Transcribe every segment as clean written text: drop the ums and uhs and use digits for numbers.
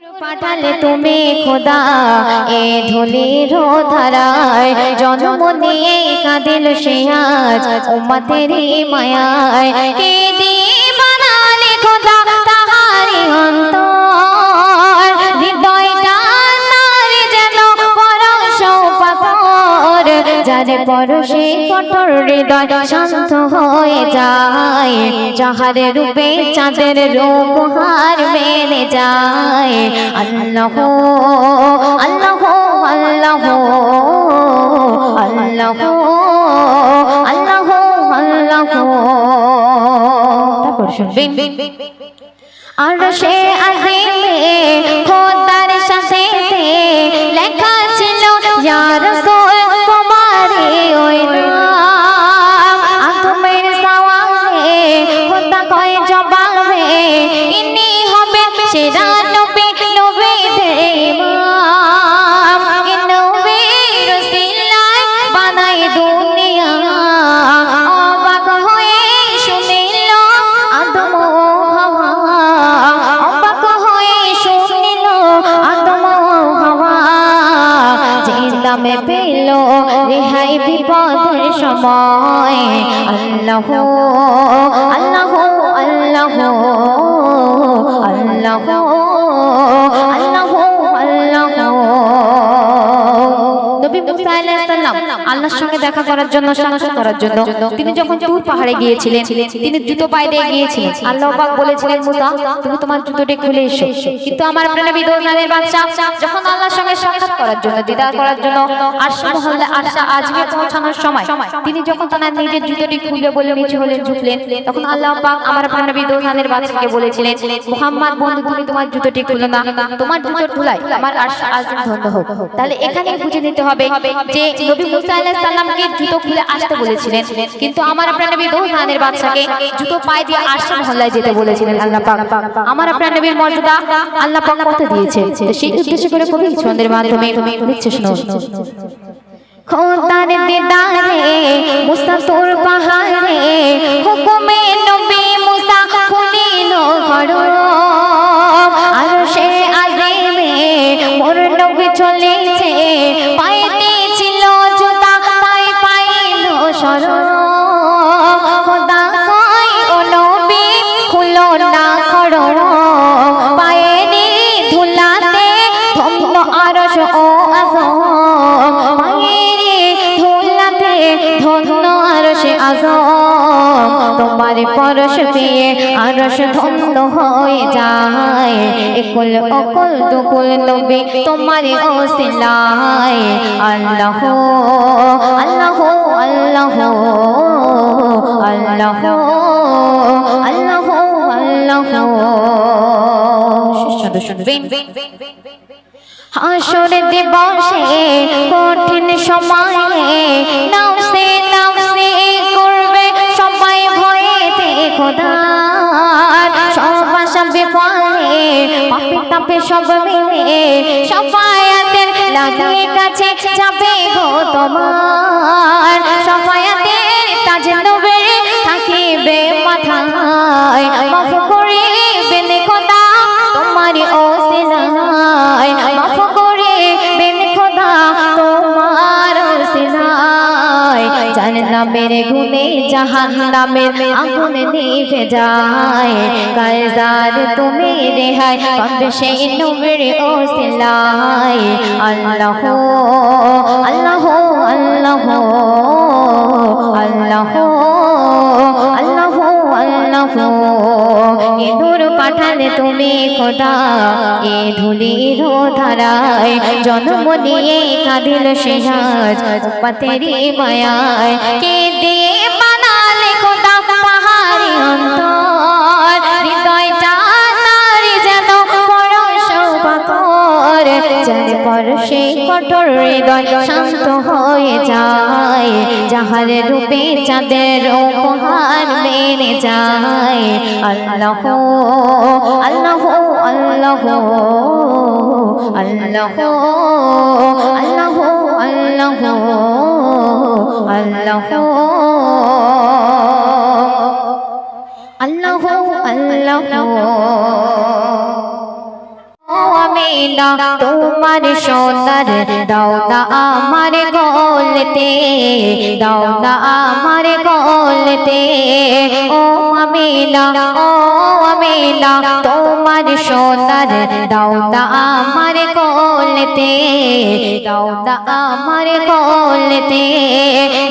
পাঠালে তুমি খোদা এ ধুলির ধারায় জন্ম নিয়ে কাঁদিল সে আজ উম্মতেরই মায়ায় কে দিয়ে বানালে খোদা তাহারি অন্তর হৃদয়টা নারী যেন পরশ পাথর যারে পরশে কঠোর হৃদয় শান্ত হয়ে যায় যাহার রূপে চাঁদের রূপ হার মেনে যায় আল্লাহ আল্লাহ আল্লাহ আল্লাহ আল্লাহ আল্লাহ তারপর শুনবেন আর সে আজিমে খোদার সাথে লেখা ছিল ইয়া রাসূল তোমারে ওই নাম আদমের সওয়ালে খোদা কয় জবাবে ইনি হবে সেরা নবী নবীদের ইমাম নবীর সিলাই বানাই দুনিয়া অবাক হয়ে শুনিল আদম হাওয়া অবাক হয়ে শুনিল আদম হাওয়া যে দামে পেল রেহাই বিপদের সময় আল্লাহ আল্লাহ আল্লাহ আল্লাহ আল্লাহ আল্লাহ নবী মুসা আলাইহিস সালাম আল্লাহর সঙ্গে দেখা করার জন্য সাক্ষাৎ করার জন্য তিনি যখন তুর পাহাড়ে গিয়েছিলেন তিনি জুতো পায়ে দিয়ে গিয়েছিলেন আল্লাহ পাক বলেছিলেন মুসা তুমি তোমার জুতোটি খুলে এসো কিন্তু আমার প্রিয় নবী দোজানের বাদশা যখন আল্লাহর সঙ্গে সাক্ষাৎ করার জন্য দিদার করার জন্য আরশ মহল্লা আরশা আজমে পৌঁছানোর সময় তিনি যখন তার নিজের জুতোটি খুলে বলে নিচে হলেন ঝুঁকলেন তখন আল্লাহ পাক আমার প্রিয় নবী দোজানের বাদশাকে বলেছিলেন মুহাম্মদ বন্ধু তুমি তোমার জুতোটি খুলে না তোমার জুতোর ধুলায় আমার আরশ আজম ধন্য হোক তাহলে এখানে বুঝে নিতে হবে যে নবী মুসা আলাইহিস সালামকে জুতো খুলে আসতে বলেছিলেন কিন্তু আমার প্রিয় নবী দোজানের বাদশাকে জুতো পায়ে দিয়ে আরশ মহল্লায় যেতে বলেছিলেন আল্লাহ পাক আমার প্রিয় নবীর মর্যাদা আল্লাহ পাক কত দিয়েছে তো সেই উদ্দেশ্য করে কবি ছন্দের মাধ্যমে লিখছে শুনো খোদার দিদারে মুসা তোর পাহাড়ে হুকুমে নবী মুসা খুলিল ঘর আরশে আজিমে মোর নবী চলেছে পায়েতে ছিল জুতা তাই পাইল শরণ খোদা কয় ও নবী খুলো না ঘর পায়েরই ধুলাতে ধন্য আরশ ও আযম ধন্য আরশে আযম তোমার পরশ পেয়ে আরশ ধন্য হয়ে যায় একুল অকুল দুকুল নবী তোমার ওসিলায় আল্লাহ আল্লাহ আল্লাহ আল্লাহ আল্লাহ আল্লাহ সুন্দর শুনবেন হাসর দিবসে কঠিন সময়ে নাফসে নাফসে করবে সবাই ভয়েতে খোদার সব আশা বিফলে পাপে তাপে সব মিলে সফায়াতের লাগিয়ে কাছে যাবে গো তোমার সফায়াতের তাজ নবীর থাকিবে মাথায় মাফ করিবেন খোদা তোমার ওসিলায় মাফ করিবেন খোদা তোমার ওসিলায় জাহান্নামের গুণে জাহান্নামের আগুন নিভে যায় কায়জার তুমি রেহাই পাবে সেই নবীর ওসিলায় আল্লাহ আল্লাহ আল্লাহ আল্লাহ আল্লাহ আল্লাহ এ দূর পাঠালে তুমি খোদা এ ধুলির ধারায় জন্ম নিয়ে কাঁদিল সে আজ উম্মতেরই মায়ায় কে দিয়ে বানালে খোদা তাহারি অন্তর হৃদয়টা নারী যেন পরশ পাথর যার পরশে কঠোর হৃদয় শান্ত হয়ে যায় যাহার রূপে চাঁদের উপহার মেনে যায় আল্লাহ আল্লাহ আল্লাহ আল্লাহ আল্লাহ আল্লাহ আল্লাহ আল্লাহ আল্লাহ আমি আমিনা তোমার সোনার দাও না আমার গলতে, দাও না আমার গলতে। ও আমিনা তোমার সোনার দাও না আমার গলতে, দাও না আমার গলতে।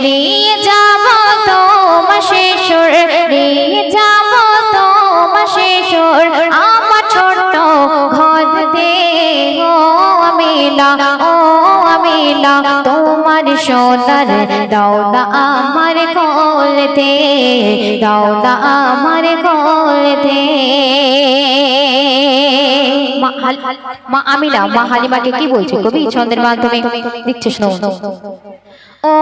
নিয়ে যাব তোমার শিশুর, নিয়ে যাব তোমার শিশুর আমার ছোট্ট ঘরতে। ও আমিনা তোমার সোনার দাও না আমার গলতে, দাও না আমার গলতে। মা আমিনা মা হালিমাকে কি বলছে কবি ছন্দের মাধ্যমে লিখছে, শোনো। ও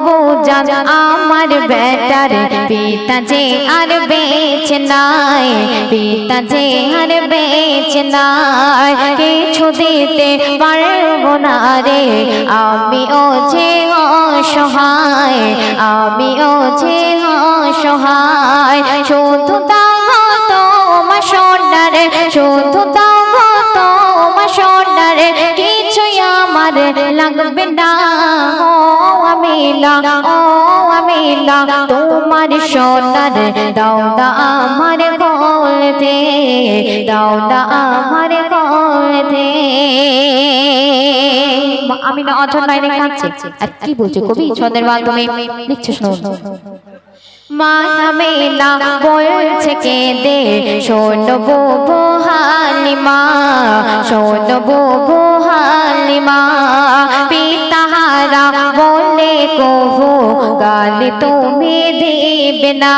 গো জান আমার বেটার পিতা যে আর বেঁচে নাই, পিতা যে আর বেঁচে নাই। কিছু দিতে পারবো না রে আমিও যে অসহায়, আমিও যে অসহায়। শুধু দাও তোমার সোনার, শুধু দাও তোমার সোনার, কিছুই আমার লাগবে না। আমিনা তোমার সোনার দাও না আমার গলতে, দাও না আমার গলতে। আমিনা অঝর নয়নে কাঁদছে, আর কি বলছে কবি ছন্দের মাধ্যমে লিখছে, শোনো। মা আমিনা বলছে কেঁদে, শোনো বুবু হালিমা, শোনো বুবু হালিমা। পিতাহারা বলে কহু গালি তুমি দেবে না,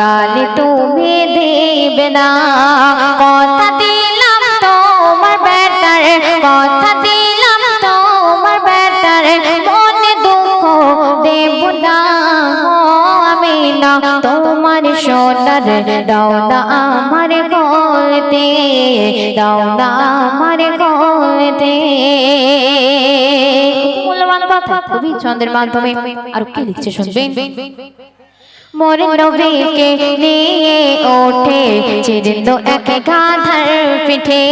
গালি তুমি দেবে না। কথা দিলাম তোমার বেটার, কথা দিলাম তোমার বেটার, মনে দুঃখ দেব না। আমিনা তোমার সোনার দাও না আমার গলতে, দাও না আমার গলতে। মূল্যবান কথা কবি ছন্দের মাধ্যমে আর কি লিখছে শুনবেন। মোর নবীকে নিয়ে ওঠে চিরিন্দ এক গাধার পিঠে,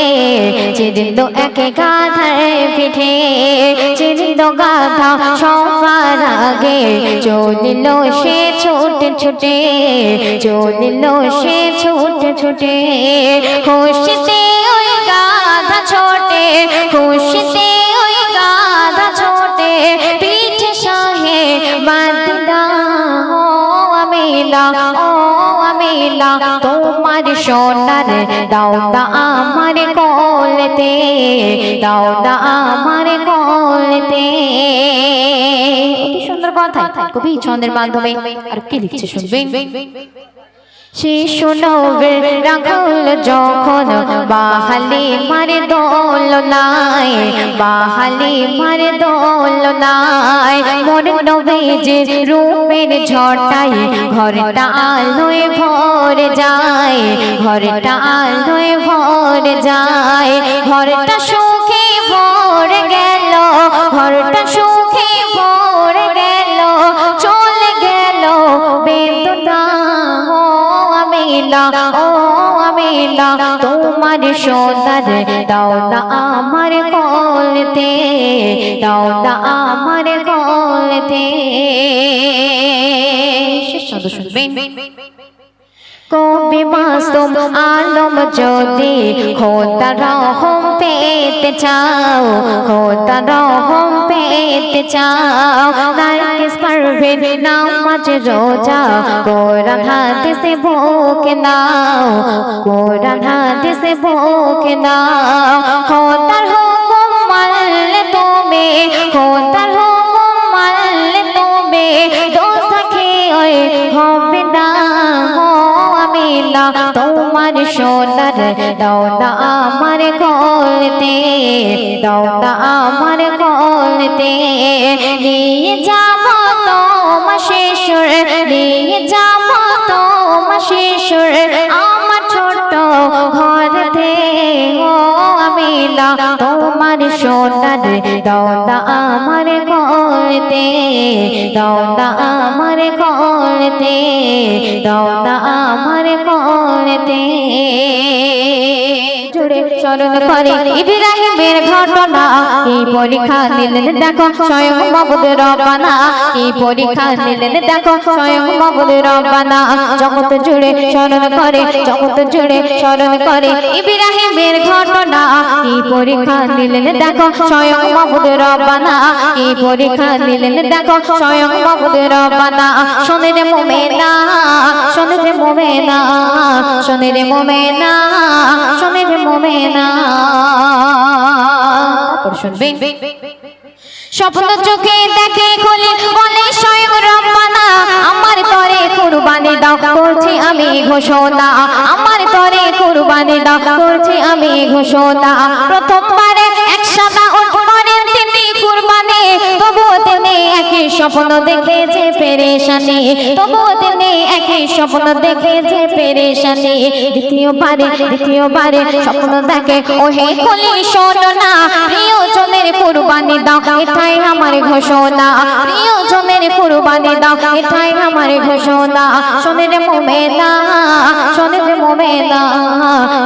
চিরিন্দ এক গাধার পিঠে। চিরিন্দ গাধা সবার আগে চলিল সে ছুটে ছুটে, চলিল সে ছুটে ছুটে। খুশিতে ওই গাধা ছোটে, খুশিতে ওই গাধা ছোটে, পিঠে সহে বাঁধা। আমিনা তোমার সোনার দাও না আমার গলতে, দাও না আমার গলতে। অতি সুন্দর কথা কবি ছন্দের মাধ্যমে আর কি লিখছে শুনবেন। শিশু নবের রাখল যখন বাহালি মারে দোলনায়, বাহালি মারে দোলনায়। মোর নবীজির রূপের ঝটাই ঘরটা আলোয় ভরে যায়, ঘরটা আলোয় ভরে যায়। ঘরটা সুখে ভরে গেল, ঘরটা সুখে ভরে গেল, চলে গেল বেদনা। আমিনা তোমার সোনার দাও না আমার গলতে, দাও না আমার গলতে। শুনবেন। কবি মাসুম আলম যদি খোদা রহম পেতে চাও, খোদা রহম পেতে চাও। নার্গিস পারভীন নামাজ রোজা কোরআন হাদিসে বুকে নাও, কোরআন হাদিসে বুকে নাও। খোদার হুকুম মানলে তুমি, খোদার হুকুম মানলে তুমি দোজখে হবে না। আমিনা তোমার সোনার দাও না আমার গলতে, দাও না আমার গলতে। নিয়ে যাব তোমার শিশুর, নিয়ে যাব তোমার শিশুর আমার ছোট্ট ঘরতে। ও আমিনা তোমার সোনার দাও না আমার গলতে, দাও না আমার গলতে, দাও না আমার গলতে। জুড়ে স্মরণ করে ইব্রাহিমের ঘটনা এই পরীক্ষা নিলেন দেখো স্বয়ং মাবুদ রব্বানা এই পরীক্ষা নিলেন দেখো স্বয়ং মাবুদ রব্বানা জগৎ জুড়ে স্মরণ করে জগৎ জুড়ে স্মরণ করে ইব্রাহিমের ঘটনা এই পরীক্ষা নিলেন দেখো স্বয়ং মাবুদ রব্বানা এই পরীক্ষা নিলেন দেখো স্বয়ং মাবুদ রব্বানা শোনে রে মুমিনা শোনে রে মুমিনা শোনে রে মুমিনা শোনে রে মুমিনা তারপর শুনবে স্বপ্ন চোখে দেখে খুলে বলে স্বয়ং রব্বানা আমার তরে কুরবানি দাও করছি আমি ঘোষণা আমার তরে কুরবানি দাও করছি আমি ঘোষণা প্রথমবারে একসাথে করেন তিনি কুরবানি তবুও তিনি একই স্বপ্ন দেখেছে পেরেশানি তবুও তিনি একই স্বপ্ন দেখেছে পেরেশানি দ্বিতীয়বারে স্বপ্ন দেখে ওহে খুলি শোনো না প্রিয়জনের কুরবানি দাও এটাই আমার ঘোষণা প্রিয়জনের কুরবানি দাও এটাই আমার ঘোষণা শোনে রে মুমিনা শোনে রে মুমিনা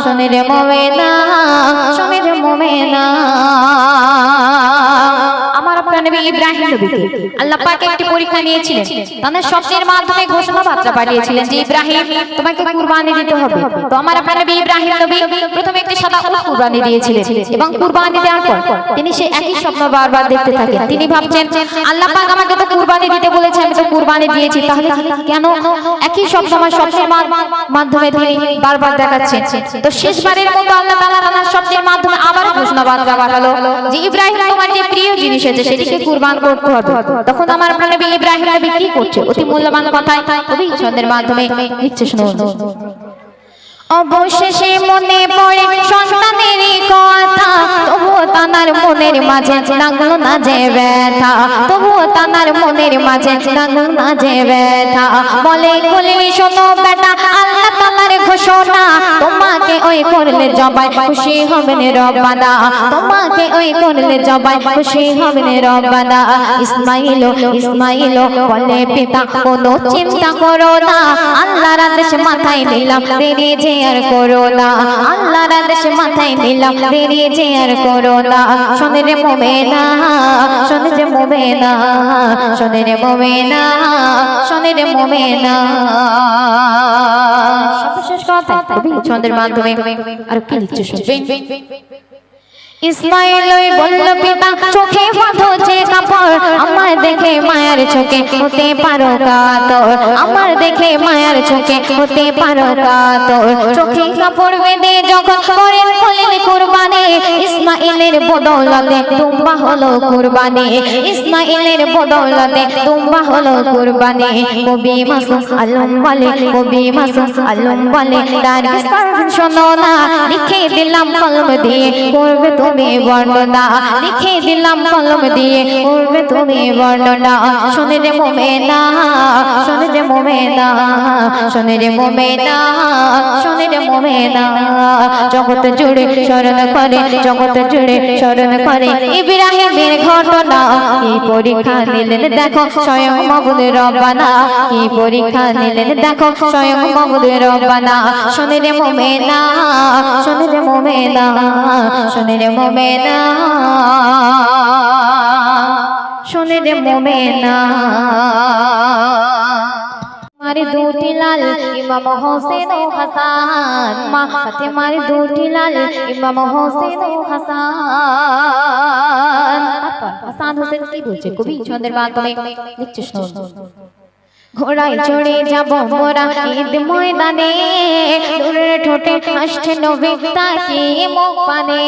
শোনে রে মুমিনা শোনে রে মুমিনা আমার আপনার নবী ইব্রাহিম নবীকে আল্লাহ পাক একটি পরীক্ষা নিয়েছিলেন তাদের স্বপ্নের মাধ্যমে ঘোষণা বার্তা পাঠিয়েছিলেন যে ইব্রাহিম তোমাকে কুরবানি দিতে হবে তো আমার আপনার নবী ইব্রাহিম নবী প্রথমে একটি সাদা উট কুরবানি দিয়েছিলেন এবং কুরবানি দেওয়ার পর তিনি সেই একই স্বপ্ন বারবার দেখতে থাকেন তিনি ভাবছেন আল্লাহ পাক আমাকে তো কুরবানি দিতে বলেছে আমি তো কুরবানি দিয়েছি তাহলে কেন একই স্বপ্ন আমার স্বপ্নের মাধ্যমে তিনি বারবার দেখাচ্ছেন তো শেষবারের মতো আল্লাহ তাআলা তার স্বপ্নের মাধ্যমে আবার ঘোষণা বার্তা পাঠালো যে ইব্রাহিম তোমার যে প্রিয় জিনিস আছে সেটিকে কুরবান করতে হবে তখন আমার আপনার নবী ইব্রাহিম নবী কি করছে অতি মূল্যবান কথাই কবি ছন্দের মাধ্যমে লিখছে শুনুন অবশেষে মনে পড়ে সন্তানের কথা তবুও তানার মনের মাঝে লাগলো না যে ব্যথা তবুও তানার মনের মাঝে লাগলো না যে ব্যথা বলে খুলে শোনো বেটা আল্লাহ তাআলার ঘোষণা তোমাকে ওই করলে জবাই খুশি হবেন রব্বানা তোমাকে ওই করলে জবাই খুশি হবেন রব্বানা ইসমাইল বলে পিতা কোনো চিন্তা করো না আল্লাহর আদেশ মাথায় নিলাম দেরি যে আর করো না আল্লাহর আদেশ মাথায় নিলাম দেরি যে আর করো না শোনে রে মুমিনা শোনে রে মুমিনা শোনে রে মুমিনা শোনে রে মুমিনা সর্বশেষ কথা কবি ছন্দের মাধ্যমে আর কি লিখছে শুনবেন ইসমাইল বলল পিতা চোখে বাঁধো যে কাপড় আমার দেখে মায়ের চোখে হতে পারো কাতর আমার দেখে মায়ের চোখে হতে পারো কাতর চোখে কাপড় বেঁধে যখন করেন খুলেন কুরবানি ইসমাইলের বদৌলতে দুম্বা হলো কুরবানি ইসমাইলের বদৌলতে দুম্বা হলো কুরবানি কবি মাসুম আলম বলে কবি মাসুম আলম বলে তার শোনো না লিখে দিলাম কলম দিয়ে করবে তুমি বর্ণনা লিখে দিলাম কলম দিয়ে করবে তুমি বর্ণনা শোনে রে মুমিনা শোনে রে মুমিনা শোনে রে মুমিনা শোনে রে মুমিনা জগৎ জুড়ে স্মরণ করে জগৎ জুড়ে স্মরণ করে ইব্রাহিমের ঘটনা এই পরীক্ষা নিলেন দেখো স্বয়ং মাবুদ রব্বানা এই পরীক্ষা নিলেন দেখো স্বয়ং মাবুদ রব্বানা শোনে রে মুমিনা শোনে রে মুমিনা শোনে রে মুমিনা শোনে রে মুমিনা मारे दूटी लाल इमाम हुसैन ও হাসান মা ফাতেমার দুটি লাল ইমাম হোসেন ও হাসান হাসান হোসেন কি বলছে কবি ছন্দের মাধ্যমে লিখছে শুনুন ঘোড়ায় চড়ে যাব মোরা ঈদ ময়দানে নূরের ঠোঁটে হাসছে নবী তাকিয়ে মুখ পানে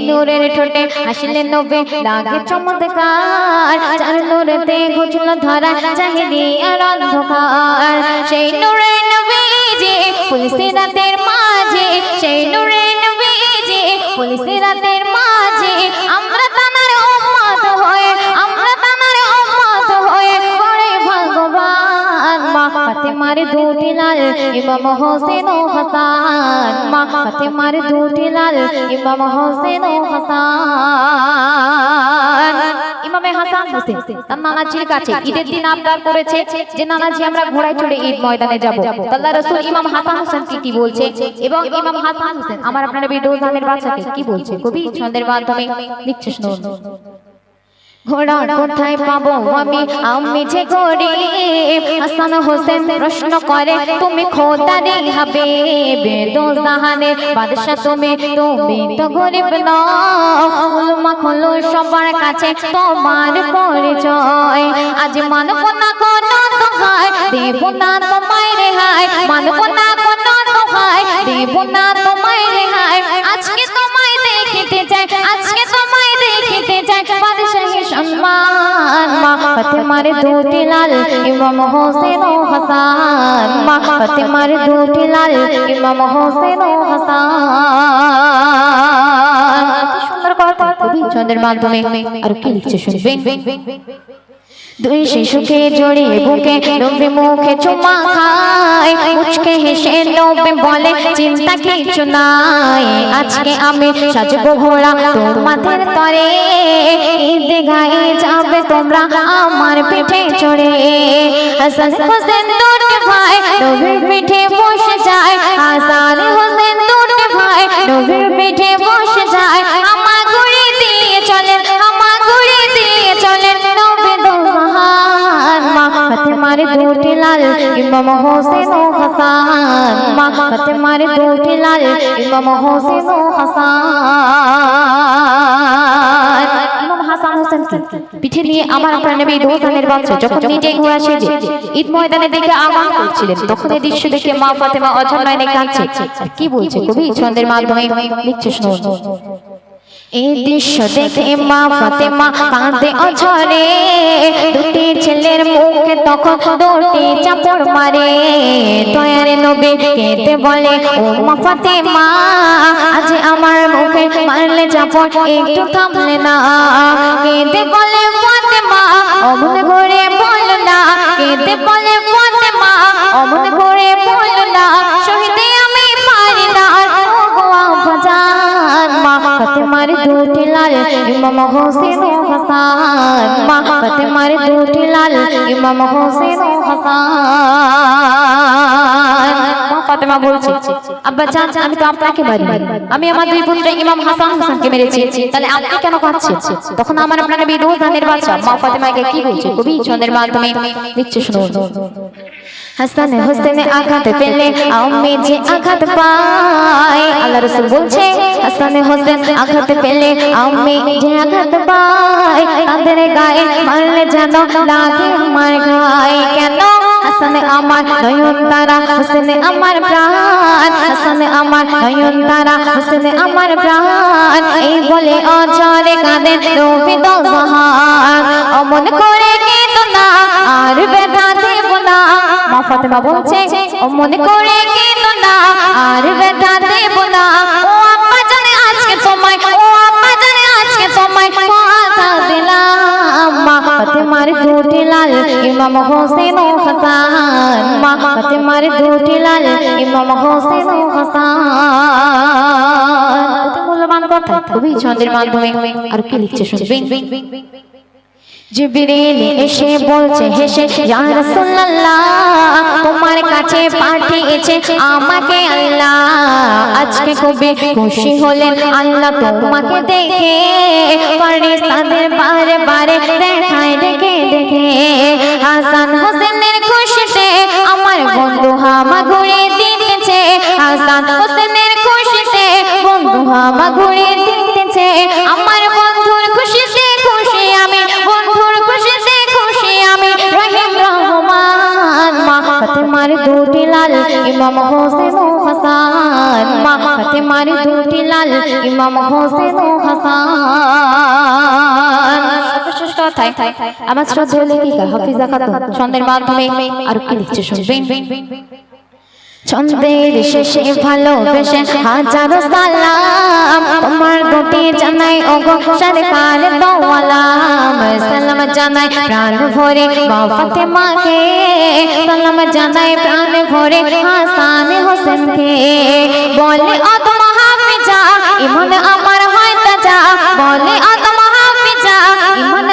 নূরের ঠোঁটে হাসলে নবী লাগে চমৎকার চার নূরেতে ঘুচলো ধরা জাহেলিয়ার অন্ধকার সেই নূরের নবীজি ফুলসিরাতের মাঝে সেই নূরের নবীজি ফুলসিরাতের মাঝে আমরা তানার উম্মত হয়ে আমরা তানার উম্মত হয়ে পড়ে ভগবান মা ফাতেমার দুটি লাল ইমাম হোসেন ও হাসান মা ফাতেমার দুটি লাল ইমাম হোসেন ও হাসান ইমামে হাসান হোসেন তার নানাজির কাছে ঈদের দিন আবদার করেছে যে নানাজি আমরা ঘোড়ায় চড়ে ঈদ ময়দানে যাব। আল্লাহর রাসূল ইমাম হাসান হোসেনকে কি বলছে এবং ইমাম হাসান হোসেন আমার আপনার নবী দোজানের বাচ্চাকে কি বলছে কবি ছন্দের মাধ্যমে লিখছে শুনুন। ঘোড়া কোথায় পাবো আমি আমি যে গরিব হাসান হোসেন প্রশ্ন করে তুমি খোদারে হাবিব দোজাহানের বাদশা তুমি তুমি তো গরিব নও উলমা খোলো সবার কাছে তোমার পরিচয় আজ মানব না কোনো দোহাই দেব না তোমায় রেহাই মানব না কোনো দোহাই দেব না তোমায় রেহাই আজকে তোমায় দেখিতে চাই আজকে তোমায় দেখিতে চাই বাদশাহী সম্মান মা ফাতেমার দুটি লাল ইমাম হোসেন ও হাসান মা ফাতেমার দুটি লাল ইমাম হোসেন ও হাসান। সুন্দর কথা কবি ছন্দের মাধ্যমে আর কি লিখছে শুনবেন। দুই শিশুকে জড়িয়ে বুকে নবী মুখে চুমা খায় মুচকে হেসে নবী বলে চিন্তা কিছু নাই আজকে আমি সাজবো ঘোড়া তোমাদের তরে ঈদ গায়ে যাবে তোমরা আমার পিঠে চড়ে হাসান হোসেন দুটি ভাই নবীর পিঠে বসে যায় হাসান হোসেন দুটি ভাই নবীর পিঠে বসে যায় আমার ঘুরে দিয়ে চলেন আমার ঘুরে দিয়ে চলেন নবী দোজাহান মা ফাতেমার দুটি লাল ইমাম হোসেন ও হাসান মা ফাতেমার দুটি লাল ইমাম হোসেন ও হাসান। ইমাম হাসান হোসেন পিঠে নিয়ে আমার আপনার নবী দোজানের বাচ্চা যখন নিজে ঘোড়া সেজে ঈদ ময়দানে দেখে আগমন করছিলেন তখন এই দৃশ্য দেখে মা ফাতেমা অঝর নয়নে কাঁদছে। কি বলছে কবি ছন্দের মাধ্যমে লিখছে শুনুন। এই দৃশ্য দেখে মা ফাতেমা কাঁদে অঝরে দুটি ছেলের মুখে তখন দুটি চাপড় মারে দয়ার নবী কেঁদে বলে ও মা ফাতেমা আজ আমার মুখে মারলে চাপড় একটু থামলে না কেঁদে বলে ফাতেমা অমন করে বলো না কেঁদে বলে ফাতেমা অমন করে বলো না শহীদে আমি পারি না ও গো আফজান মা ফাতেমার দুটি লাল ইমাম হোসেন ও হাসান মা ফাতেমার দুটি লাল ইমাম হোসেন ও হাসান। মা ফাতেমা বলছে আব্বা জান আমি তো আপনাকে মারি আমি আমার দুই পুত্র ইমাম হাসান হোসেনকে মেরেছি তাহলে আপনি কেন কাঁদছেন তখন আমার আপনার নবী দোজানের বাচ্চা মা ফাতেমাকে কি বলছে কবি ছন্দের মাধ্যমে লিখছে শুনুন। হাসান হোসেনে আঘাত পেলে আমি যে আঘাত পাই আল্লাহর রাসূল বলছে হাসান হোসেন আঘাত পেলে আমি যে আঘাত পাই তাদের গায়ে মারলে যেন লাগে আমার গায়ে কেন হাসান আমার নয়ন তারা হোসেন আমার প্রাণ হাসান আমার নয়ন তারা হোসেন আমার প্রাণ এই বলে অঝরে কাঁদে নবী দোজাহান অমন করে কেঁদো না আর ব্যথা দেব না মা ফাতেমা বলছে অমন করে কেঁদো না আর ব্যথা দেব না ও আব্বা জানে আজকে তোমায় ও আব্বা জানে আজকে তোমায় কথা দিলাম মা ফাতেমার দুটি লাল ইমাম হোসেন ও হাসান মা ফাতেমার দুটি লাল ইমাম হোসেন ও হাসান। মূল্যবান কথা কবি ছন্দের মাধ্যমে আর কি লিখছে শুনবেন। জিবরিল এসে বলছে হেসে ইয়া রাসূলুল্লাহ তোমার কাছে পাঠিয়েছে আমাকে আল্লাহ আজকে খুবই খুশি হলেন আল্লাহ তোমাকে দেখে ফেরেশতাদের বারে বারে দেখায় দেখে দেখে হাসান হোসেনের খুশিতে আমার বন্ধু হামা ঘুরে দিতেছে হাসান হোসেনের খুশিতে বন্ধু হামা ঘুরে দিতেছে আমার বন্ধুর খুশিতে খুশি আমি বন্ধুর খুশিতে খুশি আমি রহিম রহমান মা ফাতেমার দুটি লাল ইমাম হোসেন ও হাসান মা ফাতেমার দুটি লাল ইমাম হোসেন ও হাসান। সর্বশ্রেষ্ঠ কথায় আমার শ্রদ্ধেয় লেখিকা হাফিজা খাতুন ছন্দের মাধ্যমে আর কি লিখছে শুনবেন। ছন্দের শেষে ভালোবেসে হাজারো সালাম তোমার দুটি জানাই ওগো সরকার দো আলাম সালাম জানাই প্রাণ ভরে মা ফাতেমাকে সালাম জানাই প্রাণ ভরে হাসান হোসেনকে বলে আদম হাফিজা ইমান আমার হয় তাজা বলে আদম হাফিজা ইমান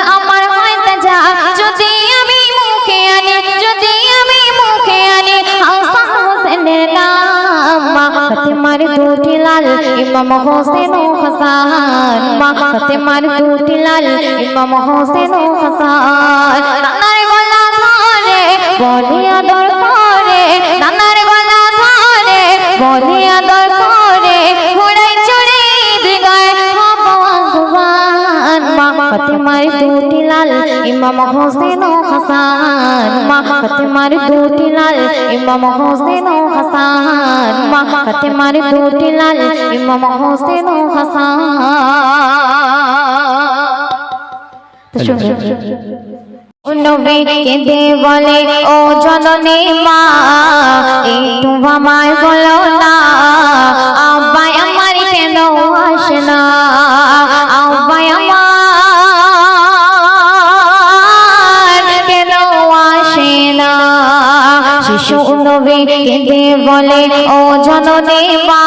ফাতেমার দুটি লাল ইমাম হোসেন ও হাসান মা ফাতেমার দুটি লাল ইমাম হোসেন ও হাসান নানার গলা ধরে বলে আদর করে নানার গলা ধরে বলে আদর করে ঘোড়ায় চড়ে দিগায় ভগবান মা ফাতেমার দুটি লাল ইমাম হোসেন ও হাসান মা ফাতেমার দুটি লাল ইমাম হোসেন ও হাসান মা ফাতেমার দুটি লাল ইমাম হোসেন ও হাসান নবী কেঁদে বলে ও জননী মা একটু আমায় বলো না আব্বা আমার কেন আসে না আব্বা আমার কেন আসে না শিশু নবী কেঁদে বলে ও জননী মা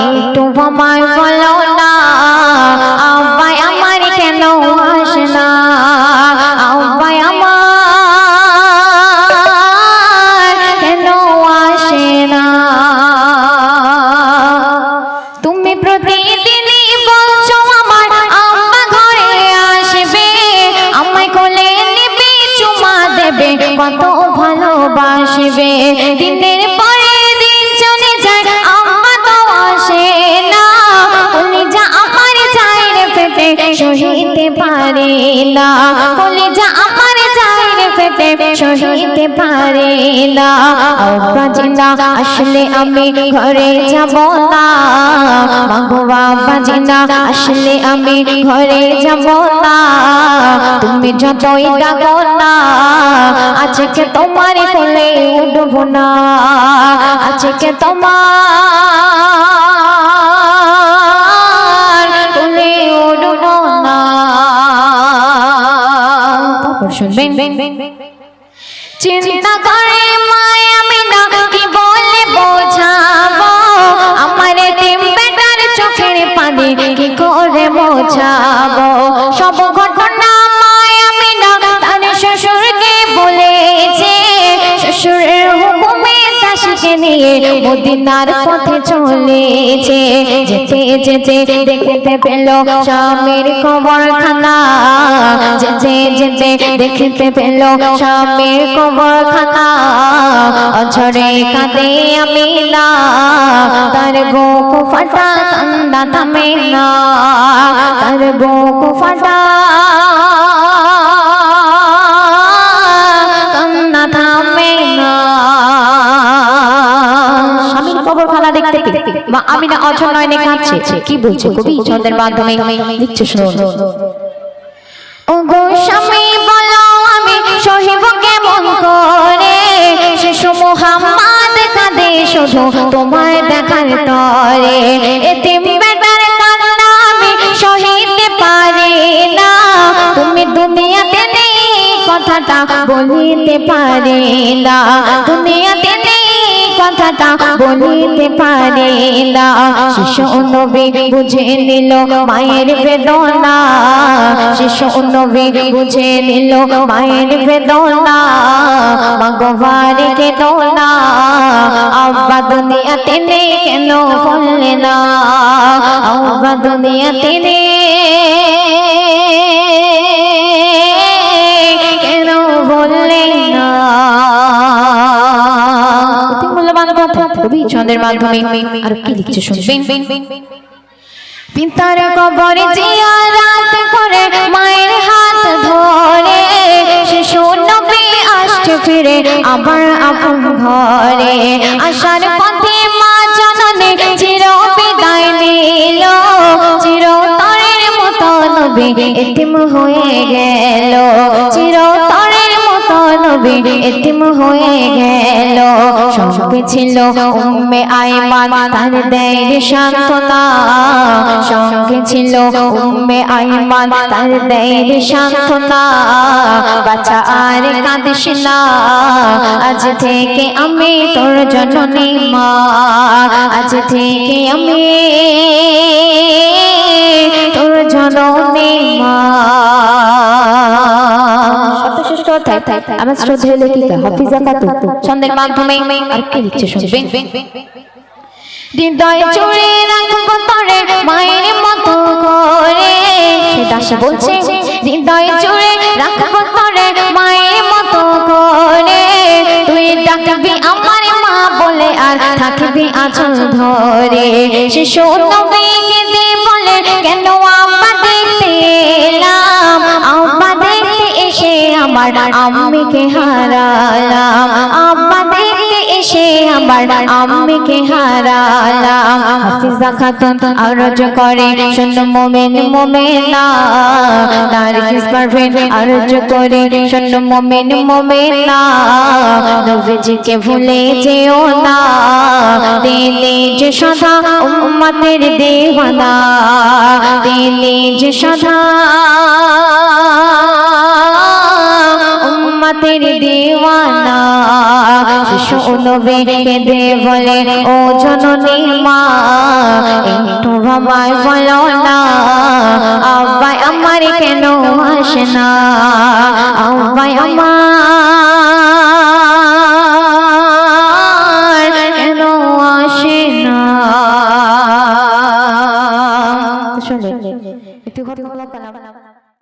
একটু আমায় বলো না আব্বা আমার কেন আসে না আব্বা আমার কেন আসে না তুমি প্রতিদিনই বলছো আমার আব্বা ঘরে আসবে আমায় কোলে নিবে চুমা দেবে কত ভালোবাসবে দিনের পরে দিন চলে যায় আম্মা তো আসে না কলিজা আমার যায় রে ফেটে সহিতে পারে না কলিজা আমার যায় রে ফেটে সহিতে পারে না আব্বা জিনা আসলে আমি ঘরে যাব না মাগো বাবা জিনা আসলে আমি ঘরে যাব না তুমি যতই ডাকো না আজকে তোমার কোলে উঠব না আজকে তোমার কোলে উঠব না শুনবেন চিন্তা করে মায় আমি না কি বলে বোঝাবো আমার এতিম বেটার চোখের পানি কি করে মোছাবো সব ঘটনা মায় আমি না তার শ্বশুরকে বলেছে শ্বশুরের হুকুমে দাসীকে নিয়ে মদিনার পথে চলেছে যেতে যেতে দেখতে পেল স্বামীর কবরখানা যেতে যেতে দেখতে পেল স্বামীর কবরখানা অঝরে কাঁদে আমিনা তার বুক ফাটা কান্না থামে না তার বুক ফাটা কান্না থামে না স্বামীর কবরখানা দেখতে পেয়ে মা আমিনা অঝর নয়নে কাঁদছে কি বলছে কবি ছন্দের মাধ্যমে লিখছে শুনুন ও গো স্বামী বলো আমি সহিব কেমন করে শিশু মুহাম্মদ কাঁদে শুধু তোমার দেখার তরে এতিম বেটার কান্না আমি সহিতে পারি না তুমি দুনিয়াতে নেই কথাটা বলিতে পারি না দুনিয়াতে নেই কথাটা বলিতে পারি না শিশু নবী বুঝে নিল মায়ের বেদনা শিশু নবী বুঝে নিল মায়ের বেদনা মাগবারে কেদনা আব্বা দুনিয়াতে নেই কেন বললে না আব্বা দুনিয়াতে নেই কেন বললে না কবি ছন্দের মাধ্যমে আর কি লিখছে শুনবেন পিতার কবরে জিয়ারত করে মায়ের হাত ধরে শিশু নবী আসছে ফিরে আবার আপন ঘরে আসার পথে মা জননী চির বিদায় নিল চিরতরের মতো নবী এতিম হয়ে গেল চিরতরের মতো নবী এতিম হয়ে গেল সঙ্গে ছিল উম্মে আইমান তার দেয় সান্ত্বনা সঙ্গে ছিল উম্মে আইমান তার দেয় সান্ত্বনা বাচ্চা আর কাঁদিস না আজ থেকে আমি তোর জননী মা আজ থেকে আমি তোর জননী মা সর্বশ্রেষ্ঠ আমার শ্রদ্ধেয় লেখিকা হাফিজা খাতুন ছন্দের মাধ্যমে আর কি লিখছে শুনবেন হৃদয় জুড়ে রাখবো তোরে মায়ের মতো করে। সে দাসী বলছে হৃদয় জুড়ে রাখবো তোরে মায়ের মতো করে। তুই ডাকবি আমার মা বলে আর থাকবি আঁচল ধরে। শিশু নবীকে দিয়ে বলে কেন আম্মা দেখতে এলাম, আম্মা দেখতে এসে আমার আম্মিকে হারালাম, আম্মা দেখতে এসে আমার আম্মিকে হারালাম। হাফিজা খাতুন আরজ করে শোনো মুমিন মুমিনা, নারগিস পারভীন আরজ করে শোনো মুমিন মুমিনা। নবীজিকে ভুলে যেও না, দিলে যে সদা উম্মতের দেওয়ানা, দিলে যে সদা উম্মতের দেওয়ানা। শিশু নবীকে দে বলে ও জননী মা, একটু আমায় বলো না আব্বা আমার কেন আসে না, আব্বা আমার কেন আসে না। শুনে একটু কথা বলো।